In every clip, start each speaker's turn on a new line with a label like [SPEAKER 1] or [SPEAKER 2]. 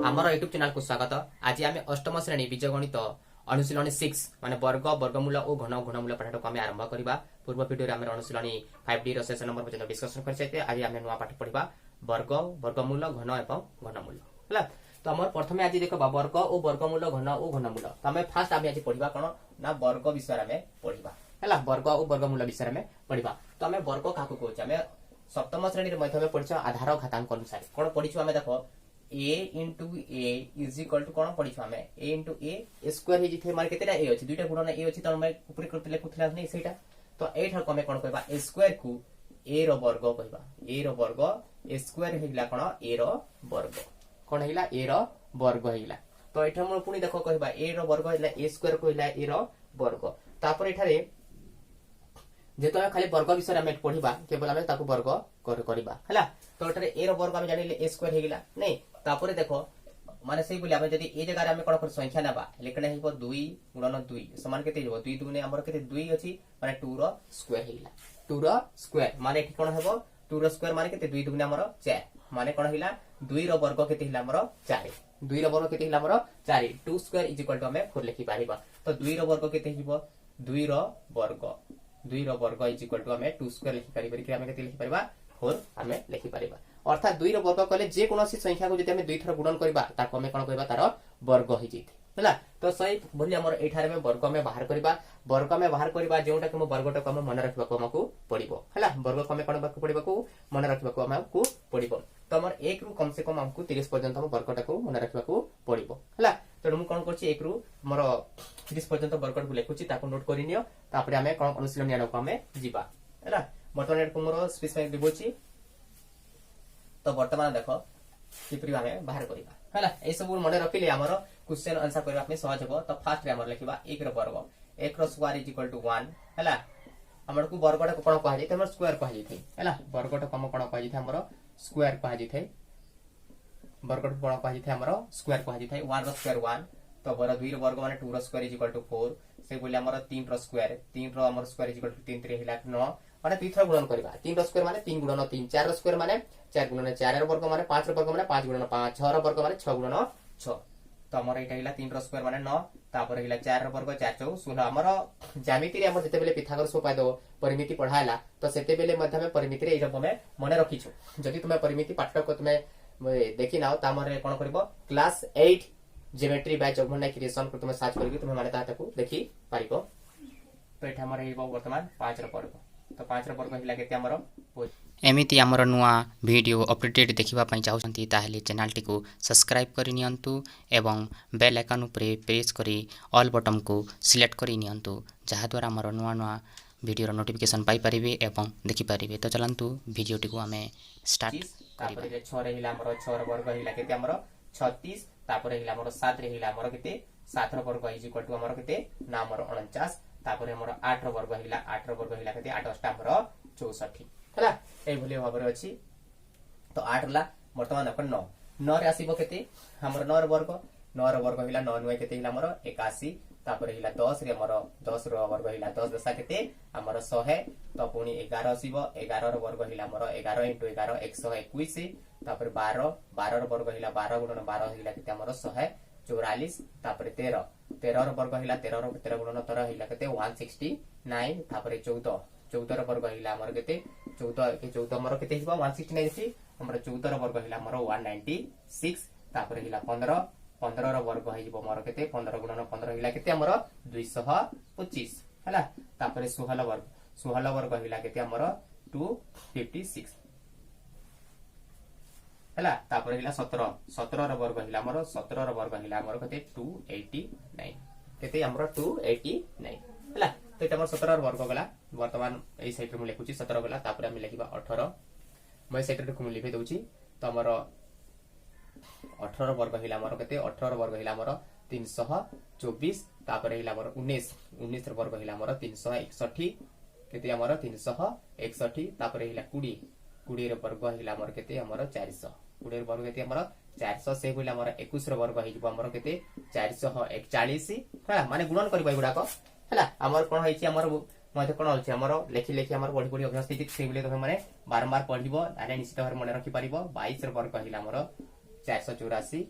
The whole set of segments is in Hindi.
[SPEAKER 1] आमर यूट्यूब चैनल को स्वागत। आज आम अष्टम श्रेणी बीजगणित अनुशीलनी 6 माने वर्ग वर्गमूल और घन घनमूल पाठ को आम आरंभ करवा। पूर्व वीडियो आम अनुशीलनी 5D सेशन नंबर पर्यटन डिस्कसन कर आज आम नुआ पाठ पढ़ा वर्ग वर्गमूल घन एवं घनमूल है। तो आम प्रथम आज देख वर्ग और वर्गमूल घन और घनमूल। तो आम फास्ट आम आज पढ़ा कौन ना वर्ग विषय आम पढ़ा है। वर्ग और वर्गमूल विषय आम पढ़ा। तो आम वर्ग क्या कहे सप्तम श्रेणी में पढ़ी आधार घातांक अनुसार कौन पढ़ी आम देख a into a is equal to कौन पढ़ी आम a into a स्क्वायर हो माने केतेटा a अछि दुईटा गुणन a अछि त मैं ऊपर करते लिखुथला नै सेटा। तो ए ठार कमे कोन कहबा a स्क्वायर को a रो वर्ग कहबा a रो वर्ग a स्क्वायर हेला कोन a रो वर्ग कोन हेला a रो वर्ग हेला। तो एठा हम पुनी देखो कहबा a रो वर्ग हेला a स्क्वायर कहला a रो वर्ग। तापर एठारे जेतो खाली वर्ग विषय आम पढ़ा केवल आम ताको वर्ग करबा हैला। तो एठारे a रो वर्ग आम जानिले a स्क्वायर हेला नै। तापर देखो माने सेही बोली आमे जदी ए जगह आमे कोन कर संख्या नेबा लेकने हेबो 2 गुणन 2 समान केते हेबो 2 2 ने हमर केते 2 अछि माने 2 रो स्क्वायर हेला 2 रो स्क्वायर माने एठी कोन हेबो 2 रो स्क्वायर माने केते 2 2 ने हमर 4 माने कोन हेला 2 रो वर्ग केते हेला हमर 4 2 रो वर्ग केते हेला हमर 4 2 स्क्वायर इज इक्वल टू हमें 4 लिखि पारिबा। तो 2 रो वर्ग केते हेबो 2 रो वर्ग इज इक्वल टू हमें 2 स्क्वायर लिखि पारिबा कि हमें केते लिखि पारिबा 4 हमें लिखि पारिबा। अर्थात 2 रो वर्ग कले जे कोनोसी संख्या को जदि हम 2 थर गुणन करबा ताको हम कोन कहबा तार वर्ग हो जैते हैला। तो सही बोली हमर एठारे में वर्ग में बाहर करबा जेउटा कि हम वर्गटा को हम मन रखबा को हमकु पड़िबो हैला। वर्ग को हम कोन बाकु पड़िबा को मन रखबा को हमकु पड़िबो। तो हमर 1 रु कम से कम हमकु 30 पर्यंत हम वर्गटा को मन रखबा को पड़िबो हैला। तो हम कोन करछि 1 रु हमर 30 पर्यंत वर्गटा को लेखुछि ताको नोट करि नियो। तापर हमें कोन अनुशीलन ज्ञान को हमें जीवा हैला। बर्तमान को मोर स्पेस में दिबोछि। तो वर्तमान देखो किपरि आमे बाहर करिबा हैला। ए सब मन रखिले हमर क्वेश्चन आंसर करबा में सहज हो। तो फास्ट रे हमर लिखिबा 1 रो वर्ग 1 रो स्क्वायर इज इक्वल टू 1 हैला। हमर को वर्गटा को कोन कहा जाय हमर स्क्वायर कहा जाय हैला। वर्गटा को हम कोन कहा जाय हमर स्क्वायर कहा जाय वर्गटा को कोन कहा जाय हमर स्क्वायर कहा जाय 1 रो स्क्वायर 1। तो बर 2 रो वर्ग माने 2 रो स्क्वायर इज इक्वल टू 4 से बोले हमर 3 रो स्क्वायर 3 रो हमर स्क्वायर इज इक्वल टू 3 3 हेला 9 माने 2 थर गुणन करबा 3 रो स्क्वायर माने 3 गुणन 3 4 रो स्क्वायर माने 4 गुणन 4 रो वर्ग माने 5 रो वर्ग माने 5 गुणन 5 6 रो वर्ग माने 6 गुणन 6। तो हमर एटा हिला 3 रो स्क्वायर माने 9 तापर हिला 4 रो वर्ग 4 4 16 हमर ज्यामिति रे हमर जते बेले पिथागोरस उपाय दो परिमिति पढायला तो सेते बेले मध्य में परिमिति रे एटा हम मने रखिछु। जदि तुमे परिमिति पाठ को तुमे देखि नाओ तामरे कोन करबो class 8 geometry by Jagmohan creation को तुमे सर्च करके तुमे माने ताको देखि पारिबो। तो एटा हमर हेबो वर्तमान 5 रो वर्ग। तो 5 रो वर्ग हिला केते हमर
[SPEAKER 2] एमिति आमर नुआ वीडियो अपडेट देखिबा पई चाहउछंती ताहेले चैनल टी को सब्सक्राइब करि नियंतु एवं बेल आइकन उपरे प्रेस करी ऑल बटन को सिलेक्ट करि नियंतु जहा द्वारा आमर नुआ वीडियो रो नोटिफिकेशन पाई परिबे एवं देखि परिबे। तो चलंतु वीडियो टी को हमें स्टार्ट
[SPEAKER 1] तापर 6 रे हिला हमर 6 रो वर्ग हिला केते हमर 36 तापर हिला हमर 7 रे हिला हमर केते 7 रो वर्ग इज इक्वल टू हमर केते ना हमर 49 तापर हमर 8 रो वर्ग हिला 8 रो वर्ग हिला केते 8 अष्टा हमर 64 हैला। ए भली भाबर अछि। तो 8 ला वर्तमान अपन 9 9 रे आसीबो केते हमर 9 रो वर्ग हिला 9 9 केते हिला हमर 81 तापर हिला 10 रे हमर 10 रो वर्ग हिला 10 दशा केते हमर 100 तो पुनी 11 आसीबो 11 रो वर्ग हिला हमर 11 * 11 121 तापर 12 12 रो वर्ग हिला 12 गुणन 12 हिला केते हमर 144 तापर 13 13 रो वर्ग हिला 13 रो 13 गुणन 13 हिला केते 169 तापर 14 14 रो वर्ग हिला हमर केते 14 के 14 हमर केते हिबो 169 छि हमर 14 रो वर्ग हिला हमर 196 तापर हिला 15 15 रो वर्ग हिबो हमर केते 15 गुणन 15 हिला केते हमर 225 हैला। तापर 16 वर्ग हिला केते हमर 256 हैला। तापर हिला 17 रो वर्ग हिला हमर 17 रो वर्ग हिला हमर केते 289 केते हमर 289 हैला। तो एटा हमर 17 रो वर्ग गला वर्तमान ए साइड रे मु लिखुची 17 गला तापर हम लिखिबा 18 मैं साइड रे को लिखि दउची। तो हमर 18 रो वर्ग हिला हमर केते 18 रो वर्ग हिला हमर 324 तापर हिला हमर 19 19 रो वर्ग हिला हमर 361 केते हमर 361 तापर हिला 20 20 रो वर्ग हिला हमर केते हमर 400 20 रो वर्ग केते हमर 400 से बोले हमर 21 रो वर्ग हिजबो हमर केते 441 है माने गुणन करबा गुडा को हैला। हमर कोन होइछि हमर मते कोन होइछि हमर लेखि लेखि हमर बडी बडी अभ्यास थिति से बोले तो माने बारंबार पढिबो आने निश्चित भाବରେ मन रखि परिबो। 22 रो वर्ग हिला हमर 484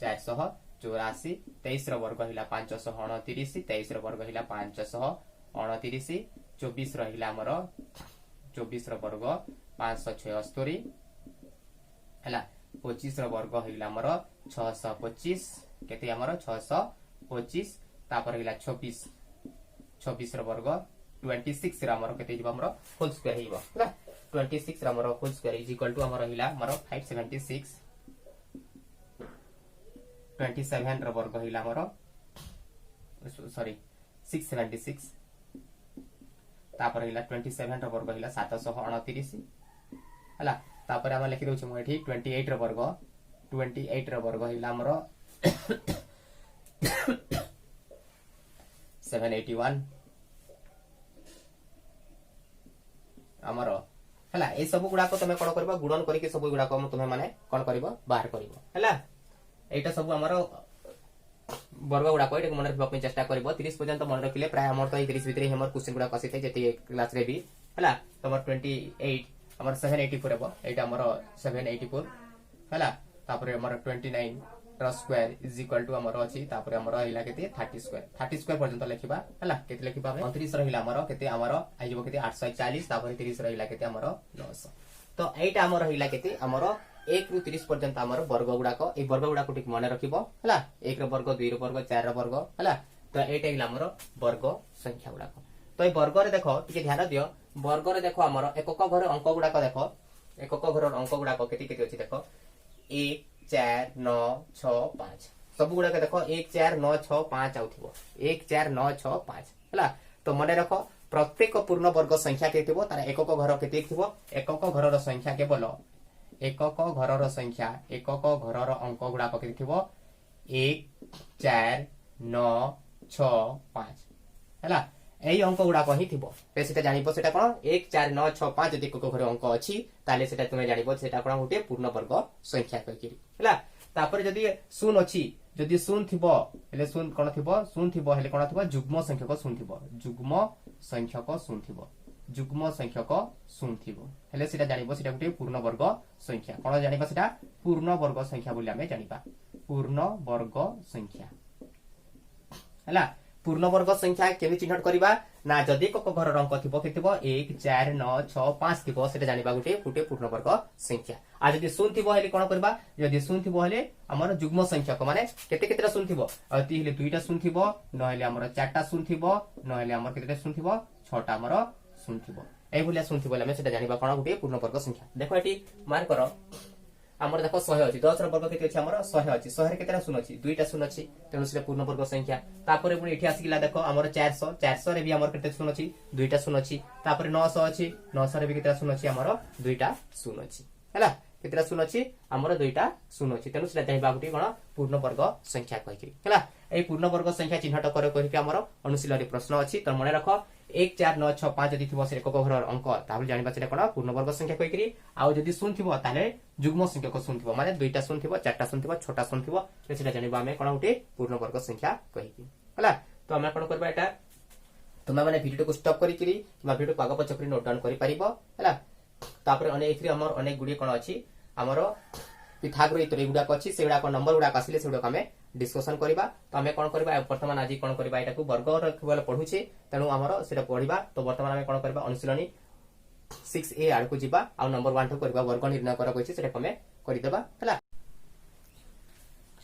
[SPEAKER 1] 484 23 वर्ग हिला 529 23 वर्ग हिला 529 24 रहिला हमर 24 वर्ग 576 हैला 25 वर्ग हिला हमर 625 केते हमर 625 तापर हिला 26 वर्ग 26 रा हमर केते हिबा हमर होल स्क्वायर हिबा हैला 26 रा हमर होल स्क्वायर इज इक्वल टू हमर हिला हमर 576 27 रा वर्ग हिला हमर सॉरी 676 तापर हिला 27 रा वर्ग हिला 729 हला तापर हम लिखि दउछ म एठी 28 रा वर्ग हिला हमर 781 हमर हला ए सब गुडा को तमे कोन करबा गुणन करी के सब गुडा को तमे माने कोन करबा बाहर करबा हला एटा सब हमर वर्ग गुडा को एटा मन रखबा पे चेष्टा करबो 30 पर्यंत मन रखिले प्राय हमर तो 30 भीतर हमर क्वेश्चन गुडा कसी थे जेते क्लास रे भी हला तमर 28 हमर 784 हेबो एटा हमर 784 हला तापर हमर 29 रा स्क्वायर इज इक्वल टू हमर अछि तापर हमर हिला केते 30 स्क्वायर पर्यंत लिखिबा हला केते लिखिबा 29 रहिला हमर केते हमर आइजबो केते 841 तापर 30 रहिला केते हमर 900 तो एटा हमर रहिला केते हमर 1 रु 30 पर्यंत हमर वर्ग गुडा को ए वर्ग गुडा को ठीक माने रखिबो हला 1 रो वर्ग 2 रो वर्ग 4 रो वर्ग हला तो एटा हिला हमर वर्ग संख्या गुडा को तो ए वर्ग रे देखो टिके ध्यान दियो वर्ग रे देखो हमर एकक घर अंक गुडा को देखो एकक घर अंक गुडा को केते केते अछि देखो 1 4 9 6 5 सब गुडा के देखो 1 4 9 6 5 आउथिबो 1 4 9 6 5 हला तो मने रखो प्रत्येक पूर्ण वर्ग संख्या केतिबो तार एकक घर केते थिबो एकक घर रो संख्या केवल एकक घर रो संख्या एकक घर रो अंक गुडा को केते थिबो 1 4 9 6 5 हला एई अंक गुडा को ही थिबो पे सेटा जानिबो सेटा कोन 1 4 9 6 5 जदि एकक घर अंक अछि ताले सेटा तुमे जानिबो सेटा कोन गुटे पूर्ण वर्ग संख्या कहिकि हला तापर जदि शून्य अछि जदि शून्य थिबो हेले शून्य कोन थिबो शून्य थिबो हेले कोन थिबो जुग्म संख्यक शून्य थिबो जुग्म संख्यक शून्य थिबो जुग्म संख्यक शून्य थिबो हेले सेटा जानिबो सेटा गुटे पूर्ण वर्ग संख्या कोन जानिबा सेटा पूर्ण वर्ग संख्या बोली हमें जानिबा पूर्ण वर्ग संख्या हला पूर्ण वर्ग संख्या केमि चिन्हट करिबा ना जदि कक घर अंक थिबो केतिबो 1 4 9 6 5 थिबो सेटा जानिबा गुटे पूर्ण वर्ग संख्या आ जदि शून्य थिबो हेले कोन करबा जदि शून्य थिबो हेले हमर जुग्म संख्यक माने केते केतेटा शून्य थिबो अति हेले दुईटा शून्य थिबो न हेले हमर चारटा शून्य थिबो न हेले हमर केतेटा शून्य थिबो छटा हमर शून्य थिबो ए भलिया शून्य थिबो हमें सेटा जानिबा कोन गुटे पूर्ण वर्ग संख्या देखो एटी मार्क करो हमर देखो 100 अछि 10 रो वर्ग केते अछि हमर 100 अछि 100 रे केतेटा शून्य अछि दुईटा शून्य अछि तेनु से पूर्ण वर्ग संख्या तापरे पुनी एठी आसिला देखो हमर 400 रे भी हमर केते शून्य अछि दुईटा शून्य अछि तापरे 900 अछि 900 रे भी केतेटा शून्य अछि हमर दुईटा शून्य अछि हैला केतेटा शून्य अछि हमर दुईटा शून्य अछि तेनु से जानिबा गुटी कोन पूर्ण वर्ग संख्या कहि हैला ए पूर्ण वर्ग संख्या चिन्हट करे कहि के हमर अनुशीलनी प्रश्न अछि त मने रखो 1 4 9 6 5 जदि थिबो से एकक घर अंक ताबल जानिबा सेटा कोन पूर्ण वर्ग संख्या कहि आउ जदि शून्य थिबो ताले जुग्म संख्या को शून्य थिबो माने दुईटा शून्य थिबो चारटा शून्य थिबो छोटा शून्य थिबो सेटा जानिबा हमें कोन उठे पूर्ण वर्ग संख्या कहि हैला तो हमें कोन करबा एटा तुमे माने वीडियो को स्टॉप करि किबा वीडियो को आगे पछ करि नोट डाउन करि परिबो हैला तापर अने एथि हमर अनेक गुडी कोन अछि हमर पिथागोरस तरे गुडा को अछि सेगुडा को नंबर गुडा आसिले सेगुडा हमें डिस्कशन करिबा तो हमें कोन करबा वर्तमान आज कोन करबा एटा को वर्ग रखबले पढुछे तनु हमर सेटा पढिबा तो वर्तमान हमें कोन करबा अनुशीलनी 6a आड़ को जिबा आ नंबर 1 to करबा वर्ग निर्णय करा कोछि सेटा हमें करि देबा हला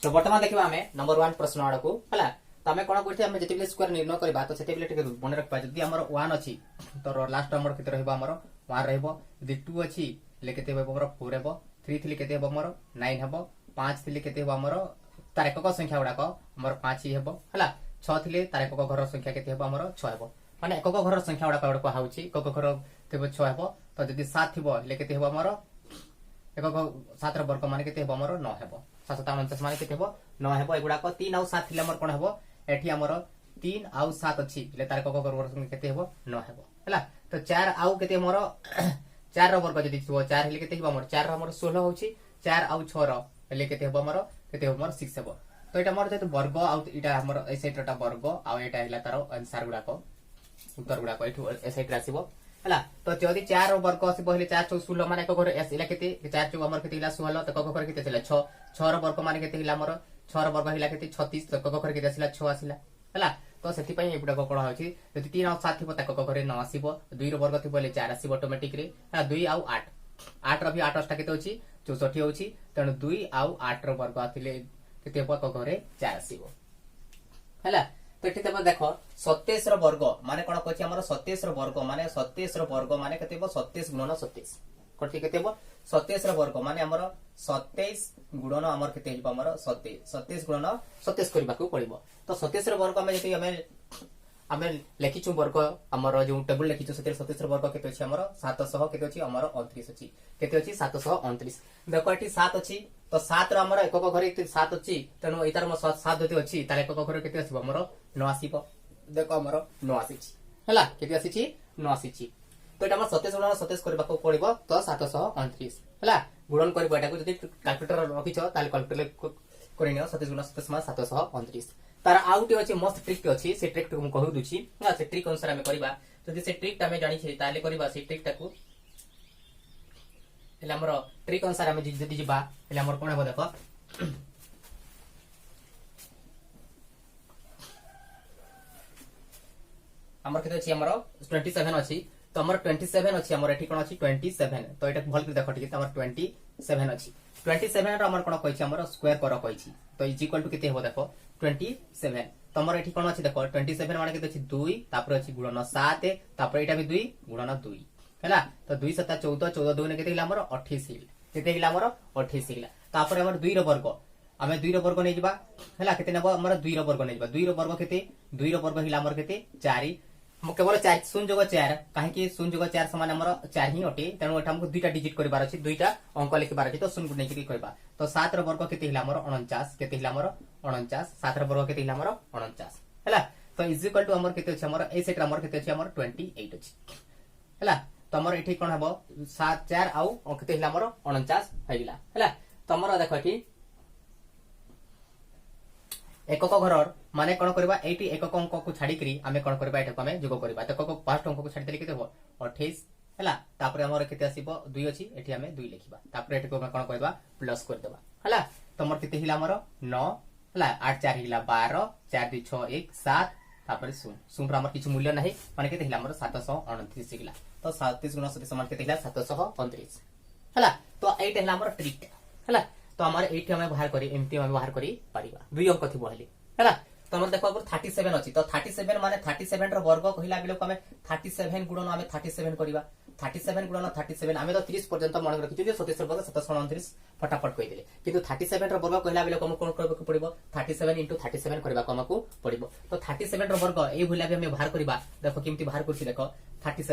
[SPEAKER 1] तो वर्तमान देखिबा हमें नंबर 1 प्रश्न आड़ को हला तो हमें कोन करथि हमें जतिबले स्क्वायर निर्णय करबा तो सेतेबले टिके मने रखबा जदि हमर 1 अछि तो लास्ट नंबर केते रहबा हमर 1 रहबो जदि 2 अछि ले केते हेबो हमर 4 हेबो 3 थिले केते हेबो हमर 9 हेबो 5 थिले केते हेबो हमर तार एकक संख्या गुडा को हमर 5 ही हेबो हला 6 थिले तार एकक घर संख्या केते हेबो हमर 6 हेबो माने एकक घर संख्या गुडा को हाउची एकक घर तेबो 6 हेबो तो जदि 7 थिबो ले केते हेबो हमर एकक 7 रो वर्ग माने केते हेबो हमर 9 हेबो 7 49 माने केते हेबो 9 हेबो एगुडा को 3 आउ 7 थिले हमर कोन हेबो एठी हमर 3 आउ 7 अछि ले तार एकक घर वर्ग केते हेबो 9 हेबो हला तो 4 आउ केते हमर 4 रो वर्ग जदि थिबो 4 हेले केते हेबो हमर 4 रो हमर 16 होची 4 आउ 6 रो हेले केते हेबो हमर केते हमर 6 हेबो तो एटा हमर जेते वर्ग आउ एटा हमर ए सेटटा वर्ग आउ एटा हिला तारो आंसर गुडा को उत्तर गुडा को एठु ए सेट रासिबो हला तो जदि 4 रो वर्ग आसी पहिले 4 4 16 माने एकक घर एस इला केते 4 4 हमर केते हिला 16 तो एकक घर केते थिला 6 6 रो वर्ग माने केते हिला हमर 6 ର ବର୍ଗ ହେଲା କେତେ 36 ତ ଏକକ ଘରେ କେତେ ଆସିଲା 6 ଆସିଲା ହେଲା ତ ସେଥିପାଇଁ ଏଗୁଡାକ କଣ ହଉଛି ଯଦି 3 ଆଉ 7 ଥିବ ତାଙ୍କ ଏକକ ଘରେ 9 ଆସିବ 2 ର ବର୍ଗ ଥିବ ହେଲେ 4 ଆସିବ ଅଟୋମେଟିକ ରେ ହେଲା 2 ଆଉ 8 8 ର ବି 8 ଟା କେତେ ଅଛି 64 ହେଉଛି ତେଣୁ 2 ଆଉ 8 ର ବର୍ଗ ଆସିଲେ କେତେ ହେବ ଏକକ ଘରେ 4 ଆସିବ ହେଲା ତ ଏଠି ତମେ ଦେଖ 27 ର ବର୍ଗ ମାନେ କଣ କହୁଛି ଆମର 27 ର ବର୍ଗ ମାନେ 27 ର ବର୍ଗ ମାନେ କେତେ ହେବ 27 ଗୁଣନ 27 କଟି କେତେ ହେବ 27 ର ବର୍ଗ ମାନେ ଆମର 27 ଗୁଣନ ଆମର କେତେ ହେବ ଆମର 27 ଗୁଣନ 27 କରିବାକୁ ପଡିବ ତ 27 ର ବର୍ଗ ଆମେ ଲେଖିଛୁ ବର୍ଗ ଆମର ଯୋଉ ଟେବୁଲ ଲେଖିଛୁ ସେଥିରେ 27 ର ବର୍ଗ କେତେ ଅଛି ଆମର 700 କେତେ ଅଛି ଆମର 29 ଅଛି କେତେ ଅଛି 729 ଦେଖ ଏଠି 7 ଅଛି ତ 7 ର ଆମର ଏକକ ଘରେ 7 ଅଛି ତେଣୁ ଏଇଟାର 7 ଯଦି ଅଛି ତାହେଲେ ଏକକ ଘରେ କେତେ ଆସିବ ଆମର 9 ଆସିବ ଦେଖ ଆମର 9 ଆସିଛି ହେଲା କେତେ ଆସିଛି 9 ଆସିଛି ତ এটা আমরা 27 গুণন 27 କରିବାକୁ পড়িব তো 729 ହେଲା ଗୁଣନ କରିବ এটাକୁ যদি ক্যালকুলেটর ରଖିଛ ତାହେଲେ କ୍ୟାଲକୁଲେଟ କରିନିଅ 27 ଗୁଣ 27 ସମାନ 729 ତାର ଆଉ ଗୋଟେ ଅଛି ମସ୍ତ ଟ୍ରିକ୍ ଅଛି ସେ ଟ୍ରିକ୍ କୁ ମୁଁ କହି ଦଉଛି ନା ସେ ଟ୍ରିକ୍ ଅନୁସାରେ ଆମେ କରିବା ଯଦି ସେ ଟ୍ରିକ୍ ଟା ଆମେ ଜାଣିଛେ ତାହେଲେ କରିବା ସେ ଟ୍ରିକ୍ ଟାକୁ ହେଲେ ଆମର ଟ୍ରିକ୍ ଅନୁସାରେ ଆମେ ଯଦି ଯିବା ହେଲେ ଆମର କଣ ହେବ ଦେଖ ଆମର କେତେ ଅଛି ଆମର 27 ଅଛି तो हमर 27 अछि हमर एठी कोन अछि 27 तो एटा भल कर देखो ठीक हमर 27 अछि 27 रो हमर कोन कहै छी हमर स्क्वायर कर कहै छी तो इज इक्वल टू केते हो देखो 27 तो हमर एठी कोन अछि देखो 27 माने केते अछि 2 तापर अछि गुणन 7 तापर एटा भी 2 गुणन 2 हैला तो 2 7 14 14 2 ने केते हिला हमर 28 हिला केते हिला हमर 28 हिला तापर हमर 2 रो वर्ग आमे 2 रो वर्ग नै जिबा हैला केते नेबो हमर 2 रो वर्ग नै जिबा 2 रो वर्ग केते 2 रो वर्ग हिला हमर केते 4 केवल 4 शून्य जोग 4 कहीं शून्य जोग 4 समान हमर 4 ही अटे तेणु एटा हमको दुईटा डिजिट करबार अछि दुईटा अंक लिखबार अछि तो शून्य को नेकी करबा तो 7 रो वर्ग केते हिला हमर 49 केते हिला हमर 49 7 रो वर्ग केते हिला हमर 49 हैला तो इज इक्वल टू हमर केते अछि हमर ए सेट हमर केते अछि हमर 28 अछि हैला तो हमर एठी कोन हबो 7 4 आउ केते हिला हमर 49 हैला हैला तो हमर देखो एठी एकक घरर माने कोन करबा 80 एकक अंक को छाडी करी हमें कोन करबा एटा हमें जोग करबा तो एकक फर्स्ट अंक को छाडी देले केते हो 28 हैला तापर हमर केते आसीबो 2 अछि एठी हमें 2 लिखिबा तापर एटा को कोन करबा प्लस कर देबा हैला तो हमर केते हिला हमर 9 हैला 8 4 हिला 12 4 2 6 1 7 तापर 0 0 रा हमर किछ मूल्य नाही माने केते हिला हमर 729 हिला तो 37 गुना 7 समान केते हिला 729 हैला तो एटा हिला हमर ट्रिक हैला तो हमारे एठी हमें बाहर करी एमटी हमें बाहर करी परिबा दुई अंक थी बहली हैला तो हम देखो 37 अछि तो 37 माने 37 रो वर्ग कहिला बिलो हमें 37 गुणन हमें 37 करिबा 37 गुणन 37 हमें तो 30 पर्यंत मन रखिछु जे 27 वर्ग 729 फटाफट कहि देले किंतु 37 रो वर्ग कहिला बिलो हम कोन करबा पड़िबो 37 * 37 करबा हमकु पड़िबो तो 37 रो वर्ग ए भुला भी हमें बाहर करिबा देखो केमती बाहर करछि देखो 37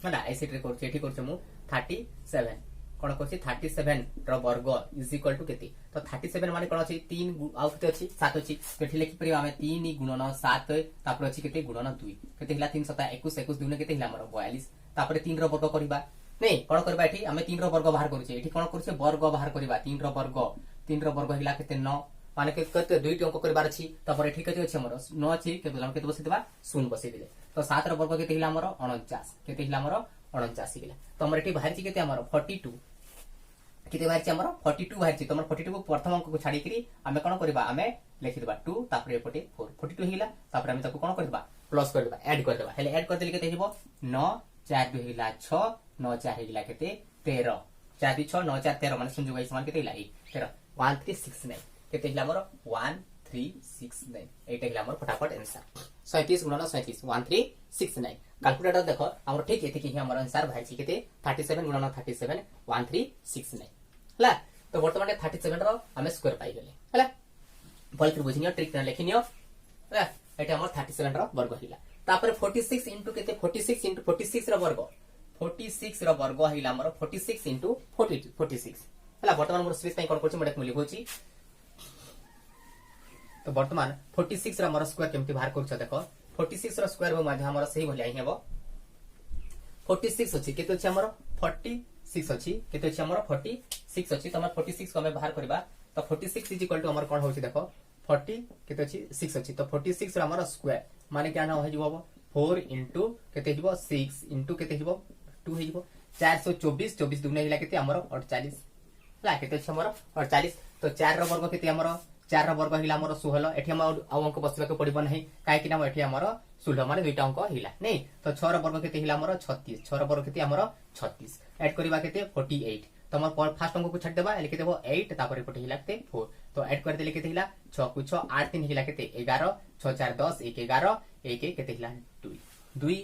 [SPEAKER 1] हैला ए सेट रे करछि एठी करछि मु 37 कोन करछि 37 रो वर्ग इज इक्वल टू केते तो 37 माने कोन अछि 3 आउ केते अछि 7 अछि तो एठी लिखि परिबा हमें 3 गुणन 7 तापर अछि केते गुणन 2 केते हिला 3 7 21 21 2 ने केते हिला हमर 42 तापर 3 रो वर्ग करबा नै कोन करबा एठी हमें 3 रो वर्ग बाहर करछि एठी कोन करछि वर्ग बाहर करबा 3 रो वर्ग हिला केते 9 माने केते दुईटी अंक करबार अछि तापर एठी केते अछि हमर 9 अछि केते बसि देबा 0 बसि देले तो 7 रो वर्ग केते हिला हमर 49 केते हिला हमर 49 हिला तो हमर एठी बाहर छि केते हमर 42 किते बाहर छि हमर 42 बाहर छि तो हमर 42 को प्रथम अंक को छाडी करी हमें कोन करबा हमें लिखि देबा 2 तापर एपटे 4 42 हिला तापर हमें ताको कोन करबा प्लस कर देबा ऐड कर देबा हेले ऐड कर देले केते हिबो 9 4 2 हिला 6 9 4 हिला केते 13 4 2 6 9 4 13 माने सुन जोगाई समान केते हिला 13 1369 केते हिला हमर 1369 एटा हिला हमर फटाफट आंसर 37 गुणन 37 1369 कैलकुलेटर देखो हमर ठीक एते कि हमर आंसर भाई छि केते 37 गुणन 37 1369 हला तो वर्तमान 37 रो हमें स्क्वायर पाई गेले हला भल कर बुझिनियो ट्रिक न लेखिनियो हला एटा हमर 37 रो वर्ग हिला तापर 46 इनटू केते 46 इनटू 46 रो वर्ग 46 रो वर्ग हिला हमर 46 इनटू 46 हला वर्तमान मोर स्पेस पई कोन करछि मडे लिखोछि तो वर्तमान 46 रो हमर स्क्वायर केमति बाहर करछ देखो 46 रो स्क्वायर हो माझे हमर सही भलिया ही हेबो 46 अछि केते अछि हमर 46 अछि केते अछि हमर 46 अछि तो हमर 46 को हमें बाहर करबा तो 46 इज इक्वल टू हमर कोन होछि देखो 40 केते अछि 6 अछि तो 46 रो हमर स्क्वायर माने क्या ना हो जिवो 4 इनटू केते जिवो 6 इनटू केते जिवो 2 हे जिवो 424 24 दुने हिला केते हमर 48 ला केते अछि हमर 48 तो 4 रो वर्ग केते हमर 4 ର ବର୍ଗ हिला हमर 16 एठी हम आउ अंक बसबा के पड़िबो नहीं काहे कि ना एठी हमर 16 माने दुईटा अंक हिला नहीं तो 6 र वर्ग केते हिला हमर 36 6 र वर्ग केते हमर 36 ऐड करबा केते 48 तो हमर फर्स्ट अंक को छाड़ देबा लिखि देबो 8 तापर एपटे हिला केते 4 तो ऐड कर देले केते हिला 6 को 6 8 3 हिला केते 11 6 4 10 1 11 1 1 केते हिला 2 2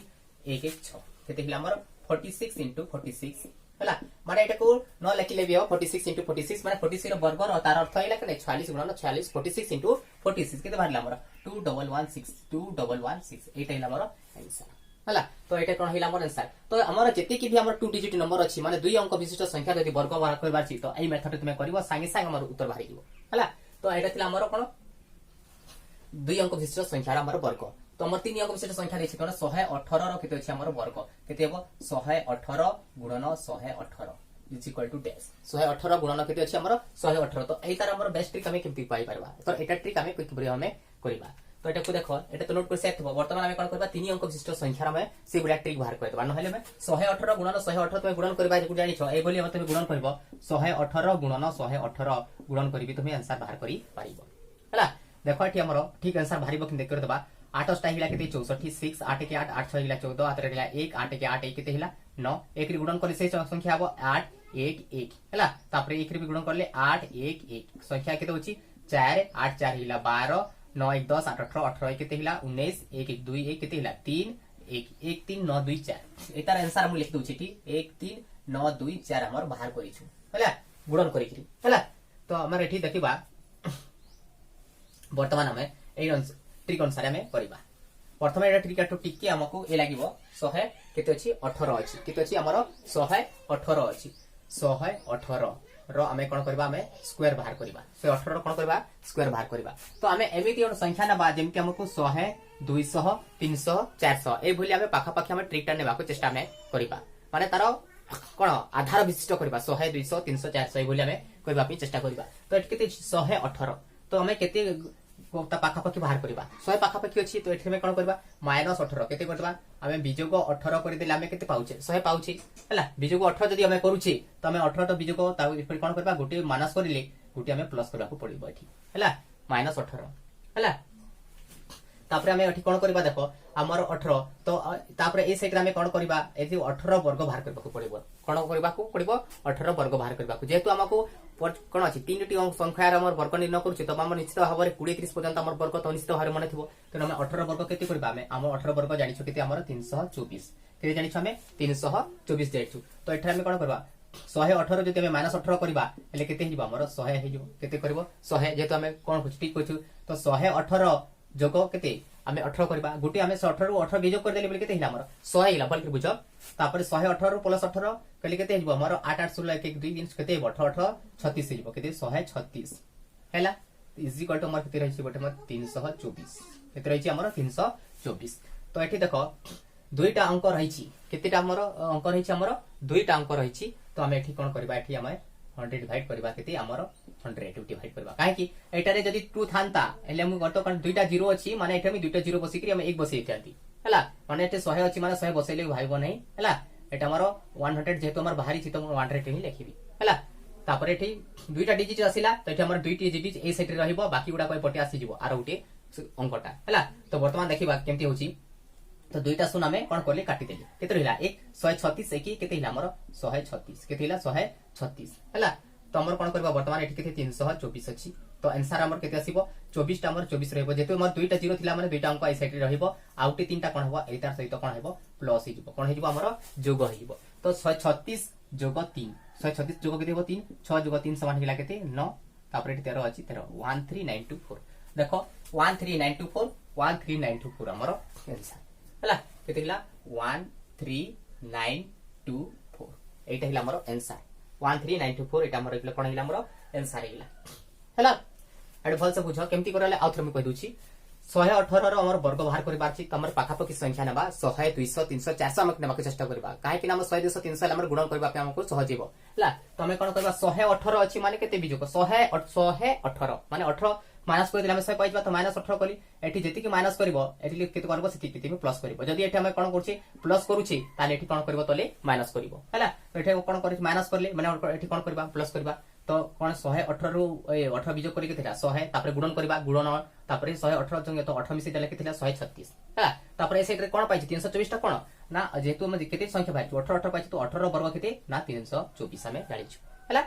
[SPEAKER 1] 1 1 6 केते हिला हमर 46 into 46 हला माने एटा को न लिखिले भी हो 46 into 46 माने 46 रो वर्ग और तार अर्थ हिला केते 46 गुणन 46 46 into 46 केते बाहरला हमर 2116 2116 एटा हिला हमर आंसर हला तो एटा कोन हिला हमर आंसर तो हमर जति की भी हमर 2 डिजिट नंबर अछि माने 2 अंक विशिष्ट संख्या यदि वर्ग बाहर करबार छी तो एई मेथड तुमे करबो संगे संग हमर उत्तर बाहर जीवो हला तो एटा थिला हमर कोन 2 अंक विशिष्ट संख्या हमर वर्ग तो हमर 3 अंक विशिष्ट संख्या देछि कोन 118 रो केते अछि हमर वर्ग केते हेबो 118 गुणन 118 इज इक्वल टू डैश 118 गुणन केते अछि हमर 118 तो एई तार हमर बेस्ट ट्रिक हमें केमति पाई परबा तो एटा ट्रिक हमें क्विक ब्रे हमें करबा तो एटा को देखो एटा तो नोट कर सेथबो वर्तमान हमें कोन करबा 3 अंक विशिष्ट संख्या में से गुडा ट्रिक बाहर कर देबा न हेले में 118 गुणन 118 तुमे गुणन करबा जे जानि छ ए बोली हम तुमे गुणन करबो 118 गुणन 118 गुणन करबी तुमे आंसर बाहर करी पारिबो हला देखो एठी हमरो ठीक आंसर बाहरिबो कि देख कर देबा 8 टा हिला केते 64 6 8 के 8 8 6 हिला 14 8 रे हिला 1 8 के 8 1 केते हिला 9 1 रे गुणन करले से संख्या हबो 8 1 1 हला तापर 1 रे भी गुणन करले 8 1 1 संख्या केते होची 4 8 4 हिला 12 9 1 10 8 18 18 केते हिला 19 1 1 2 1 केते हिला 3 1 1 3 9 2 4 एतार आंसर हम लिख दोछि ठी 1 3 9 2 4 हमर बाहर करिछु हला गुणन करिकरी हला तो हमर एठी देखिबा वर्तमान हमें एई ट्रिक अनुसार हमें करबा प्रथम एटा ट्रिक तो टिके हमको ए लागिवो 100 केते अछि 18 अछि केते अछि हमर 118 अछि 118 रो हमें कोन करबा हमें स्क्वायर बाहर करबा 118 रो कोन करबा स्क्वायर बाहर करबा तो हमें एमिति और संख्या ना बा जेम कि हमको 100 200 300 400 ए भली हमें पाखा पाखा हमें ट्रिक टा नेबा को चेष्टा में करबा माने तारो कोन आधार विशिष्ट करबा 100 200 300 400 ए भली हमें करबा पे चेष्टा करबा तो एट केते 118 तो हमें केते ता पाखा पाखी बाहर करबा 100 पाखा पाखी अछि तो एठी में कोन करबा -18 केते करबा हमें बीजोग 18 कर देले हमें केते पाउचे 100 पाउचे हला बीजोग 18 जदी हमें करूची तो हमें 18 तो बीजोग ता फिर कोन करबा गुटे माइनस करिले गुटे हमें प्लस करबा को पड़िबो एठी हला -18 हला तापर हमें एठी कोन करबा देखो हमर 18 तो तापर ए साइड रे हमें कोन करबा एठी 18 वर्ग बाहर करबा को पड़िबो कोन करबा को पड़िबो 18 वर्ग बाहर करबा को जेतु हमको कोन अछि 3टी अंक संख्या हमर वर्ग निर्णय करूची तो हम निश्चित भाबरे 20 30 पर्यंत हमर वर्ग तो निश्चित भाबरे माने थिबो तो हम 18 वर्ग केते करबा हम 18 वर्ग जानि छु केते हमर 324 केते जानि छु हमें 324 जाइछु तो एठा हमें कोन करबा 118 जति हमें -18 करबा एले केते हिबा हमर 100 हेजो केते करबो 100 जेतु हमें कोन ठीक कछु तो 118 जोको केते हमें 18 करबा गुटी हमें 18 रो 18 बिजोग कर देले बोले केते हिला हमर 100 हिला बोल के बुझो तापर 118 रो प्लस 18 कले केते हिबो हमर 8 8 16 1 1 2 3 केते 18 36 हिबो केते 136 हैला इज इक्वल टू हमर केते रहिछि बटे हमर 324 केते रहिछि हमर 324 तो एठी देखो दुईटा अंक रहिछि केतेटा हमर अंक रहिछि हमर दुईटा अंक रहिछि तो हम एठी कोन करबा एठी हमें 100 डिवाइड करबा केते हमर 100 डिवाइड करबा काहे कि एटारे जदी 2 थांता एले हम गतो कन दुईटा 0 अछि माने एटा में दुईटा 0 बसी करी हम 1 बसी एटांती हला माने एटे 100 अछि माने 100 बसैले भाइबो नै हला एटा हमर 100 जेतो हमर बाहरी छी तो 100 ही लिखिबी हला तापर एठी दुईटा डिजिट आसिला तो एठी हमर दुईटी डिजिट ए साइड रे रहइबो बाकी गुडा कोइ पटे आसी जिवो आरो उटे अंकटा हला तो वर्तमान देखिबा केमती होची तो दुईटा शून्य में कोन करले काटी देली केते रहिला 136 एकी केते हिला हमर 136 केते हिला 136 हला तो हमर कोन करबा वर्तमान एठी केते 324 अछि तो आंसर हमर केते आसीबो 24 टा हमर 24 रहइबो जेते हमर दुईटा 0 थिला माने दुईटा अंक ए साइड रे रहइबो आउटे तीनटा कोन हबो एतार सहित कोन हेबो प्लस हि जिवो कोन हि जिवो हमर जोग हि जिवो तो 136 जोग 3 136 जोग केते हेबो 3 6 जोग 3 समान हिला केते 9 तापर एठी 13 अछि 13 13924 देखो 13924 13924 हमर आंसर हला केते हिला 13924 एटा हिला हमर आंसर 13924 एटा हमर इकले कोन हिला हमर आंसर हिला हला एड भल से बुझो केमती करले आउथर में कह दूची 118 रो हमर वर्ग बाहर करबार छी तमर पाखा पाखी संख्या नेबा 100 200 300 400 हमक नेबा के चेष्टा करबा काहे कि नाम 100 200 300 हमर गुणन करबा पे हमको सहज हेबो हला तमे कोन करबा 118 अछि माने केते बिजो 118 माने 18 माइनस कर दिला हम 100 पाइबा तो -18 कली एठी जेति कि माइनस करबो एठी केते करबो सेति केते में प्लस करबो जदी एठी हम कोन करछि प्लस करूछि ताले एठी कोन करबो तले माइनस करबो हला एठी कोन करछि माइनस करले माने एठी कोन करबा प्लस करबा तो कौन 118 रु 18 विजोग करके थिला 100 तापर गुणन करबा गुणन तापर 118 संगे तो 18 मिसी देले के थिला 136 हला तापर ए साइड रे कोन पाइछि 324 टा कोन ना जेतु हम केते संख्या पाइछि 18 पाइछि तो 18 वर्ग केते ना 324 हमें जानिछु हला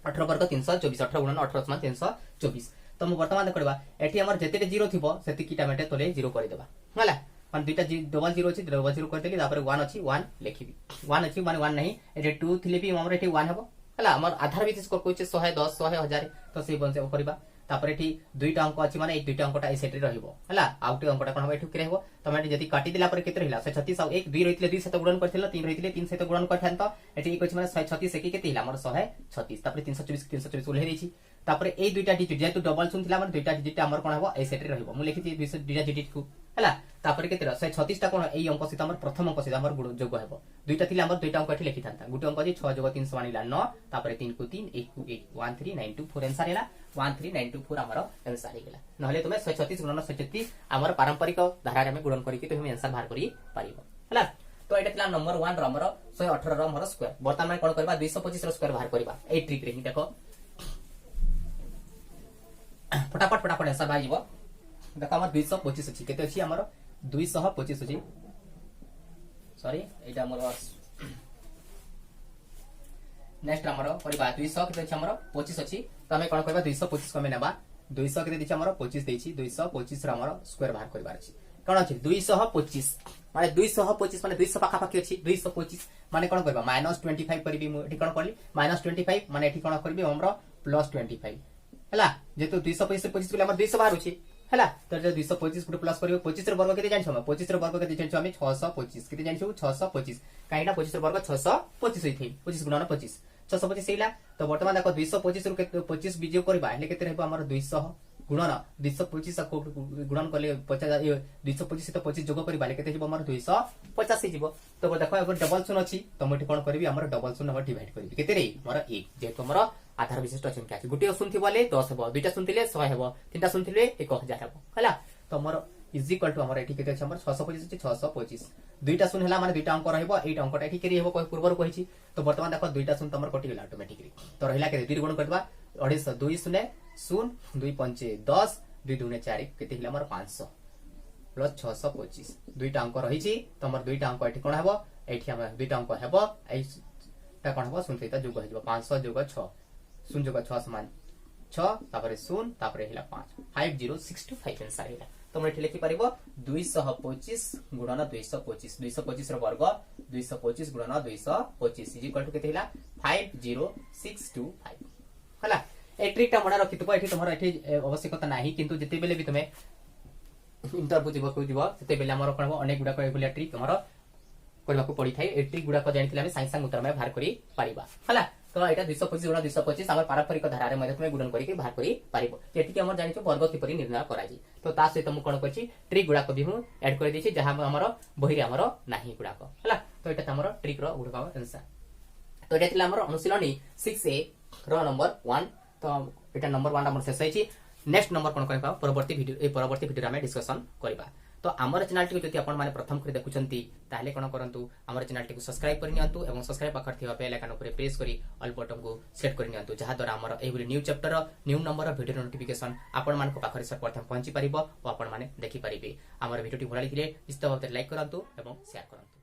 [SPEAKER 1] 18 वर्ग 324 18 गुणन 18 समान 324 तो हम वर्तमान करबा एठी हमर जेते जीरो थिबो सेति किटा मेटे तोले जीरो कर देबा हला मान दुईटा डबल जीरो अछि डबल जीरो कर देली तापर 1 अछि 1 लिखिबी 1 अछि माने 1 नहीं एठी 2 थिले भी हमर एठी 1 हेबो हला हमर आधार भित्ति स्कोर कोइचे 110 100 1000 तो से बन से करबा तापर एठी दुईटा अंक अछि माने ए दुईटा अंकटा ए सेट रे रहइबो हला आउटे अंकटा कोन एठु के रहइबो तमे एठी जति काटी दिला पर केते रहिला 136 और 1 2 रहितले 2 सहित गुणन करथिला 3 रहितले 3 सहित गुणन करथान तो एठी एक अछि माने 136 एकी केते हिला हमर 136 तापर 324 उल्हे देछि तापर ए दुईटा डिजिट जेतु डबल सुनथिला माने दुईटा डिजिट हमर कोन हबो ए सेट रे रहइबो मु लिखिति दुईटा डिजिट को हला तापर केते 136 टा कोन एई अंक सहित हमर प्रथम अंक सहित हमर गुण जोग हेबो दुईटा थिला हमर दुईटा अंक एठी लिखि थांता गुटे अंक जे 6 + 3 = 9 तापर 3 को 3 1 को 1 13924 आंसर हैला 13924 हमर आंसर हेला नहले तुमे 136 गुणन 136 हमर पारंपरिक धारा रे हम गुणन करी कि तुमे आंसर बाहर करी पारिबो हला तो एटा थिला नंबर 1 रो हमर 118 रो हमर स्क्वायर वर्तमान कोन करबा 225 रो स्क्वायर बाहर करबा ए ट्रिक रे ही देखो फटाफट आंसर बाहर जीवो देखो हमर 225 अछि केते अछि हमर 225 अछि सॉरी एटा हमर नेक्स्ट हमर करबा 200 केते अछि हमर 25 अछि तो हम कोन करबा 225 को हम नेबा 200 केते दिछि हमर 25 देछि 225 रो हमर स्क्वायर बाहर करबार अछि कोन अछि 225 माने 225 माने 200 पाखा पाखी अछि 225 माने कोन करबा -25 करबी मु एठी कोन करली -25 माने एठी कोन करबी हमर +25 हला जेतो 225 को हमर 200 बाहर अछि हला तो 225 को प्लस करियो 25 रो वर्ग केते जानि हम 25 रो वर्ग केते जानि हम 625 केते जानि 625 काईना 25 रो वर्ग 625 होइथि 25 गुणन 25 625 हेला तो वर्तमान देखो 225 रो केते 25 बिजो करबा हेले केते रहबो हमर 200 गुणन 225 को गुणन करले 50 225 तो 25 जोग करबा हेले केते हिबो हमर 250 हिबो तो देखो अगर डबल शून्य अछि तो मटी कोन करबी हमर डबल शून्य हमर डिवाइड करबी केते रे हमर 1 जेतो हमर आधार विशिष्ट संख्या अछि गुटे सुनथि बोले 10 हेबो दुईटा सुनथिले 100 हेबो तीनटा सुनथिले 1000 हेबो हला तो हमर इज इक्वल टू हमर एठी केते अछि हमर 625 अछि 625 दुईटा सुन हला माने दुईटा अंक रहइबो 8 अंकटा एठी केरी हेबो पूर्वर कहिछि तो वर्तमान देखो दुईटा सुन तमर कटि गेला ऑटोमेटिकली तो रहिला केते 2 गुण करबा 250 2 0 0 2 5 10 2 2 4 केते हिला हमर 500 प्लस 625 दुईटा अंक रहिछि तमर दुईटा अंक एठी कोन हेबो एठी हमर दुईटा अंक हेबो एटा कोन हेबो सुन सहित जोग हेबो 500 जोग 6 0 जोग 6 समान 6 तापर 0 तापर हिला 5 5065 आंसर हिला तो हम एठी लिखि परिबो 225 गुणन 225 225 रो वर्ग 225 गुणन 225 इज इक्वल टू केते हिला 50625 हला ए ट्रिक ता मना रखितबो एठी तमरा एठी आवश्यकता नाही किंतु जते बेले भी तमे इंटरव्यू जीवो सेते बेले हमर कोन अनेक गुडा को एबुलिया ट्रिक हमर करबा को पड़ी थाई ए ट्रिक गुडा को जानिथिला हम साइंस संग उत्तर में बाहर करी पारिबा हला तो एटा 225 गुणन 225 हमर पारंपरिक धारा रे मध्ये तुमे गुणन करी के बाहर करी पारिबो एठी के हमर जानिछो वर्ग किपरि निर्णय करा जी तो ता सहित हम कोन करछि ट्रिक गुडा को भी हम ऐड कर देछि जहां हमर बहिरे हमर नाही गुडा को हला तो एटा हमर ट्रिक रो गुडा को आंसर तो एटा थिला हमर अनुशीलनी 6a रो नंबर 1 तो एटा नंबर 1 हमर शेष होइछि नेक्स्ट नंबर कोन करबा परवर्ती वीडियो में डिस्कशन करबा तो आमर चैनल टी जति आपण माने प्रथम करे देखुचंती ताले कोन करंतु आमर चैनल टी को सब्सक्राइब करि नियंतु एवं सब्सक्राइब पाखर थिबा बेल आइकन ऊपर प्रेस करी ऑल बटन को सेट करि नियंतु जहा द्वारा आमर every new chapter new number video notification आपण मान को पाखर से प्रथम पहुंची परिबो ओ आपण माने देखि परिबे आमर वीडियो टी भला लिखिले इस्तव लाइक करंतु एवं शेयर करंतु।